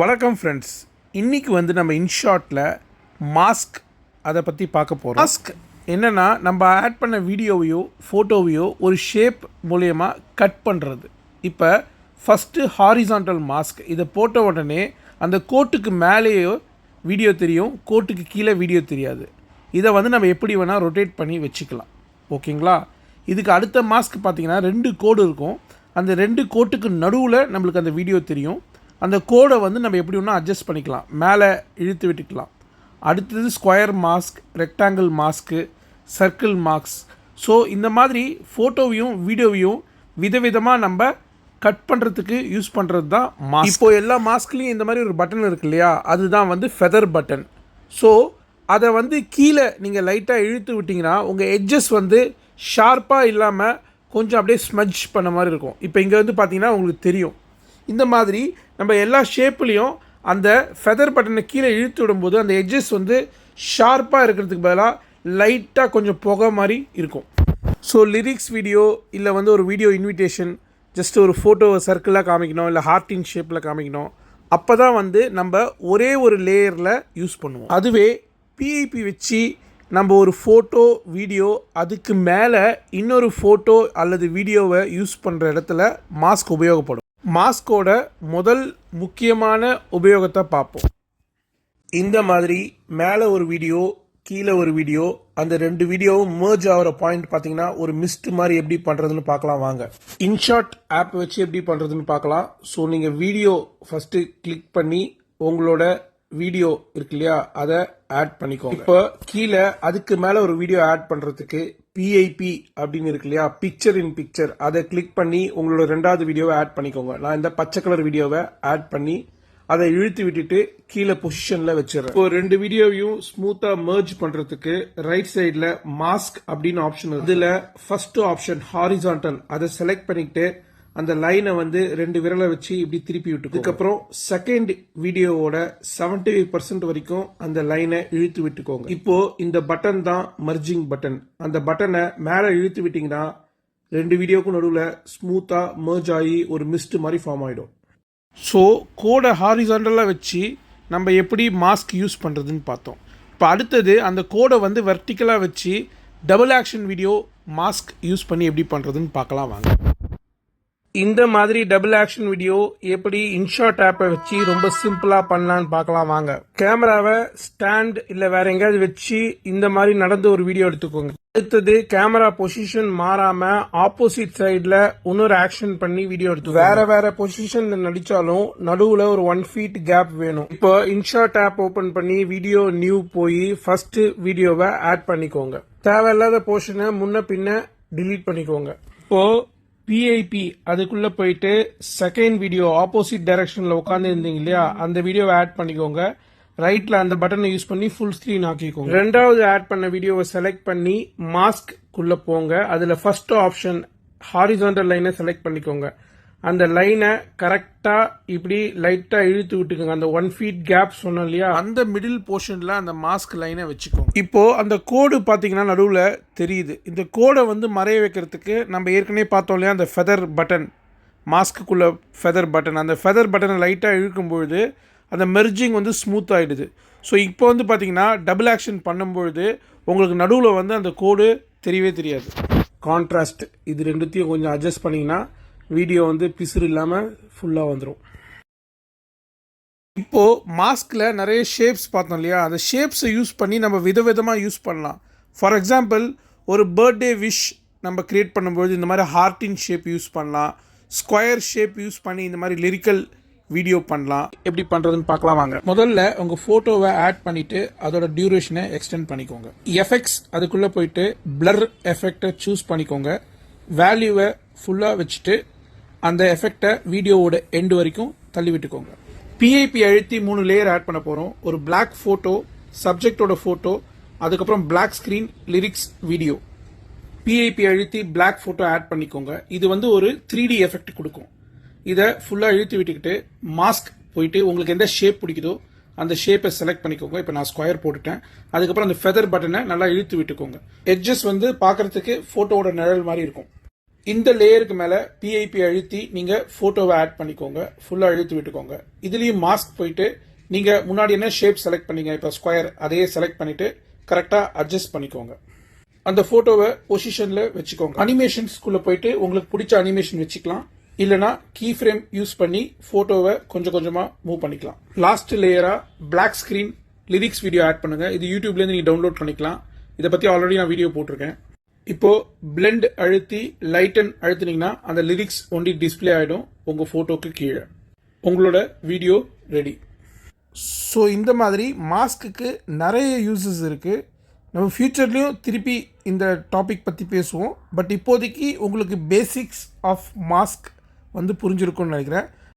வணக்கம் ஃப்ரெண்ட்ஸ். இன்றைக்கி நம்ம இன்ஷாட்டில் மாஸ்க் அதை பற்றி பார்க்க போகிறோம். மாஸ்க் என்னென்னா, நம்ம ஆட் பண்ண வீடியோவையோ ஃபோட்டோவையோ ஒரு ஷேப் மூலயமா கட் பண்ணுறது. இப்போ ஃபஸ்ட்டு ஹாரிசான்டல் மாஸ்க் இதை போட்ட உடனே அந்த கோட்டுக்கு மேலேயோ வீடியோ தெரியும், கோட்டுக்கு கீழே வீடியோ தெரியாது. இதை நம்ம எப்படி வேணால் ரொட்டேட் பண்ணி வச்சுக்கலாம். ஓகேங்களா? இதுக்கு அடுத்த மாஸ்க் பார்த்திங்கன்னா 2 கோடு இருக்கும். அந்த 2 கோட்டுக்கு நடுவில் நம்மளுக்கு அந்த வீடியோ தெரியும். அந்த கோடை நம்ம எப்படி வேணால் அட்ஜஸ்ட் பண்ணிக்கலாம், மேலே இழுத்து விட்டுக்கலாம். அடுத்தது square mask, rectangle mask, circle mask. So இந்த மாதிரி ஃபோட்டோவையும் வீடியோவையும் விதவிதமாக நம்ம கட் பண்ணுறதுக்கு யூஸ் பண்ணுறது தான் மாஸ்க். இப்போது எல்லா மாஸ்க்லேயும் இந்த மாதிரி ஒரு பட்டன் இருக்கு இல்லையா, அதுதான் ஃபெதர் பட்டன். ஸோ அதை கீழே நீங்கள் லைட்டாக இழுத்து விட்டிங்கன்னா உங்கள் எட்ஜஸ் ஷார்ப்பாக இல்லாமல் கொஞ்சம் அப்படியே ஸ்மஜ் பண்ண மாதிரி இருக்கும். இப்போ இங்கே பார்த்தீங்கன்னா உங்களுக்கு தெரியும். இந்த மாதிரி நம்ம எல்லா ஷேப்லேயும் அந்த ஃபெதர் பட்டனை கீழே இழுத்து விடும்போது அந்த எட்ஜஸ் ஷார்ப்பாக இருக்கிறதுக்கு பதிலாக லைட்டாக கொஞ்சம் புகை மாதிரி இருக்கும். ஸோ லிரிக்ஸ் வீடியோ இல்லை ஒரு வீடியோ இன்விடேஷன், ஜஸ்ட் ஒரு ஃபோட்டோவை சர்க்கிளாக காமிக்கணும், இல்லை ஹார்ட்டின் ஷேப்பில் காமிக்கணும். அப்போ தான் நம்ம ஒரே ஒரு லேயரில் யூஸ் பண்ணுவோம். அதுவே பிஐபி வச்சு நம்ம ஒரு ஃபோட்டோ வீடியோ அதுக்கு மேலே இன்னொரு ஃபோட்டோ அல்லது வீடியோவை யூஸ் பண்ணுற இடத்துல மாஸ்க் உபயோகப்படும். மாஸ்கோட முதல் முக்கியமான உபயோகத்தை பார்ப்போம். இந்த மாதிரி மேலே ஒரு வீடியோ கீழே ஒரு வீடியோ, அந்த 2 வீடியோவும் மர்ஜ் ஆகிற பாயிண்ட் பார்த்தீங்கன்னா ஒரு மிஸ்ட் மாதிரி எப்படி பண்ணுறதுன்னு பார்க்கலாம் வாங்க. இன்ஷாட் ஆப் வச்சு எப்படி பண்ணுறதுன்னு பார்க்கலாம். ஸோ நீங்கள் வீடியோ ஃபஸ்ட்டு கிளிக் பண்ணி உங்களோட வீடியோ இருக்கு இல்லையா, அதை ஆட் பண்ணிக்கோங்க. இப்போ கீழே அதுக்கு மேலே ஒரு வீடியோ ஆட் பண்ணுறதுக்கு பிஐபி அப்படின்னு இருக்கு இல்லையா, பிக்சர் இன் பிக்சர், அதை கிளிக் பண்ணி உங்களோட 2வது வீடியோவை ஆட் பண்ணிக்கோங்க. நான் இந்த பச்சை கலர் வீடியோவை ஆட் பண்ணி அதை இழுத்து விட்டுட்டு கீழே பொசிஷனில் வச்சிடறேன். இப்போ 2 வீடியோவையும் ஸ்மூத்தாக மர்ஜ் பண்ணுறதுக்கு ரைட் சைடில் மாஸ்க் அப்படின்னு ஆப்ஷன், இதில் ஃபர்ஸ்ட் ஆப்ஷன் ஹாரிசான்டல், அதை செலக்ட் பண்ணிக்கிட்டு அந்த லைனை 2 விரலை வச்சு இப்படி திருப்பி விட்டு, அதுக்கப்புறம் செகண்ட் வீடியோவோட 75% வரைக்கும் அந்த லைனை இழுத்து விட்டுக்கோங்க. இப்போ இந்த பட்டன் தான் மர்ஜிங் பட்டன். அந்த பட்டனை மேலே இழுத்து விட்டீங்கன்னா 2 வீடியோக்கும் நடுவில் ஸ்மூத்தா மர்ஜ் ஆகி ஒரு மிஸ்ட் மாதிரி ஃபார்ம் ஆகிடும். ஸோ கோடை ஹாரிசான்டலாக வச்சு நம்ம எப்படி மாஸ்க் யூஸ் பண்ணுறதுன்னு பார்த்தோம். இப்போ அடுத்தது அந்த கோடை வெர்டிக்கலாக வச்சு double action video mask use பண்ணி எப்படி பண்ணுறதுன்னு பார்க்கலாம் வாங்க. இந்த மாதிரி டபுள் ஆக்ஷன் வீடியோ எப்படி இன்ஷாட் ஆப்பை வச்சு ரொம்ப சிம்பிளாக பண்ணலான்னு பார்க்கலாம் வாங்க. கேமராவை ஸ்டாண்ட் இல்லை வேற எங்கேயாவது வச்சு இந்த மாதிரி நடந்து ஒரு வீடியோ எடுத்துக்கோங்க. அடுத்தது கேமரா பொசிஷன் மாறாம ஆப்போசிட் சைடில் இன்னொரு ஆக்ஷன் பண்ணி வீடியோ எடுத்து, வேற பொசிஷன்ல நடிச்சாலும் நடுவில் ஒரு 1 feet கேப் வேணும். இப்போ இன்ஷாட் ஆப் ஓபன் பண்ணி வீடியோ நியூ போய் ஃபர்ஸ்ட் வீடியோவை ஆட் பண்ணிக்கோங்க. தேவையில்லாத போர்ஷனை முன்ன பின்ன டிலீட் பண்ணிக்கோங்க. இப்போ பிஐபி அதுக்குள்ள போயிட்டு செகண்ட் வீடியோ ஆப்போசிட் டைரக்ஷன்ல உட்காந்து இருந்தீங்க இல்லையா, அந்த வீடியோவை ஆட் பண்ணிக்கோங்க. ரைட்ல அந்த பட்டனை யூஸ் பண்ணி ஃபுல் ஸ்கிரீன் ஆக்கிக்கோங்க. 2வது ஆட் பண்ண வீடியோவை செலக்ட் பண்ணி மாஸ்க் குள்ள போங்க. அதுல ஃபர்ஸ்ட் ஆப்ஷன் ஹாரிசான்டல் லைனை செலக்ட் பண்ணிக்கோங்க. அந்த லைனை கரெக்டா இப்படி லைட்டா இழுத்து விட்டுக்கோங்க. அந்த 1 feet கேப் சொன்னோம் இல்லையா, அந்த மிடில் போர்ஷன்ல அந்த மாஸ்க் லைனை வச்சுக்கோங்க. இப்போ அந்த கோடு பாத்தீங்கன்னா நடுவில் தெரியுது. இந்த கோடை மறைய வைக்கிறதுக்கு நம்ம ஏற்கனவே பார்த்தோம் இல்லையா, அந்த ஃபெதர் பட்டன், மாஸ்க்குள்ள ஃபெதர் பட்டன், அந்த ஃபெதர் பட்டனை லைட்டா இழுக்கும்பொழுது அந்த மெர்ஜிங் ஸ்மூத் ஆயிடுது. ஸோ இப்போ பார்த்தீங்கன்னா டபுள் ஆக்ஷன் பண்ணும்பொழுது உங்களுக்கு நடுவில் அந்த கோடு தெரியவே தெரியாது. கான்ட்ராஸ்ட் இது 2த்தையும் கொஞ்சம் அட்ஜஸ்ட் பண்ணிங்கன்னா வீடியோ பிசுறு இல்லாமல் ஃபுல்லாக வந்துடும். இப்போது மாஸ்கில் நிறைய ஷேப்ஸ் பார்த்தோம் இல்லையா, அந்த ஷேப்ஸை யூஸ் பண்ணி நம்ம விதவிதமாக யூஸ் பண்ணலாம். ஃபார் எக்ஸாம்பிள் ஒரு பர்த்டே விஷ் நம்ம கிரியேட் பண்ணும்போது இந்த மாதிரி ஹார்ட்டின் ஷேப் யூஸ் பண்ணலாம். ஸ்கொயர் ஷேப் யூஸ் பண்ணி இந்த மாதிரி லிரிக்கல் வீடியோ பண்ணலாம். எப்படி பண்ணுறதுன்னு பார்க்கலாம் வாங்க. முதல்ல உங்கள் ஃபோட்டோவை ஆட் பண்ணிவிட்டு அதோட டியூரேஷனை எக்ஸ்டெண்ட் பண்ணிக்கோங்க. எஃபெக்ட்ஸ் அதுக்குள்ளே போயிட்டு பிளர் எஃபெக்டை சூஸ் பண்ணிக்கோங்க. வேல்யூவை ஃபுல்லாக வச்சுட்டு அந்த எஃபெக்டை வீடியோவோட எண்டு வரைக்கும் தள்ளி விட்டுக்கோங்க. பிஐபி அழுத்தி 3 லேயர் ஆட் பண்ண போகிறோம். ஒரு பிளாக் ஃபோட்டோ, சப்ஜெக்டோட ஃபோட்டோ, அதுக்கப்புறம் black screen, lyrics, video. PIP அழுத்தி பிளாக் ஃபோட்டோ ஆட் பண்ணிக்கோங்க. இது ஒரு 3D எஃபெக்ட் கொடுக்கும். இதை ஃபுல்லாக இழுத்து விட்டுக்கிட்டு மாஸ்க் போயிட்டு உங்களுக்கு எந்த ஷேப் பிடிக்குதோ அந்த ஷேப்பை செலக்ட் பண்ணிக்கோங்க. இப்போ நான் ஸ்கொயர் போட்டுட்டேன். அதுக்கப்புறம் அந்த ஃபெதர் பட்டனை நல்லா இழுத்து விட்டுக்கோங்க. எட்ஜஸ் பார்க்கறதுக்கு ஃபோட்டோவோட நிழல் மாதிரி இருக்கும். இந்த லேயருக்கு மேலே பிஐபி அழுத்தி நீங்கள் ஃபோட்டோவை ஆட் பண்ணிக்கோங்க. ஃபுல்லாக அழுத்தி விட்டுக்கோங்க. இதுலேயும் மாஸ்க் போயிட்டு நீங்கள் முன்னாடி என்ன ஷேப் செலக்ட் பண்ணீங்க, இப்போ ஸ்கொயர், அதையே செலக்ட் பண்ணிவிட்டு கரெக்டாக அட்ஜஸ்ட் பண்ணிக்கோங்க. அந்த ஃபோட்டோவை பொசிஷனில் வச்சுக்கோங்க. அனிமேஷன்ஸ்குள்ளே போயிட்டு உங்களுக்கு பிடிச்ச அனிமேஷன் வச்சுக்கலாம். இல்லைனா கீ ஃப்ரேம் யூஸ் பண்ணி ஃபோட்டோவை கொஞ்சம் கொஞ்சமாக மூவ் பண்ணிக்கலாம். லாஸ்ட் லேயராக black screen lyrics video add பண்ணுங்கள். இது யூடியூப்லேருந்து நீங்கள் டவுன்லோட் பண்ணிக்கலாம். இதை பற்றி ஆல்ரெடி நான் வீடியோ போட்டிருக்கேன். இப்போ பிளெண்ட் அழுத்தி லைட்டன் அழுத்தினீங்கன்னா அந்த லிரிக்ஸ் ஒன்லி டிஸ்பிளே ஆகிடும் உங்கள் ஃபோட்டோக்கு கீழே. உங்களோட வீடியோ ரெடி. ஸோ இந்த மாதிரி மாஸ்க்குக்கு நிறைய யூசஸ் இருக்குது. நம்ம ஃப்யூச்சர்லேயும் திருப்பி இந்த டாபிக் பற்றி பேசுவோம். பட் இப்போதைக்கு உங்களுக்கு பேசிக்ஸ் ஆஃப் மாஸ்க் புரிஞ்சிருக்கும்னு நினைக்கிறேன்.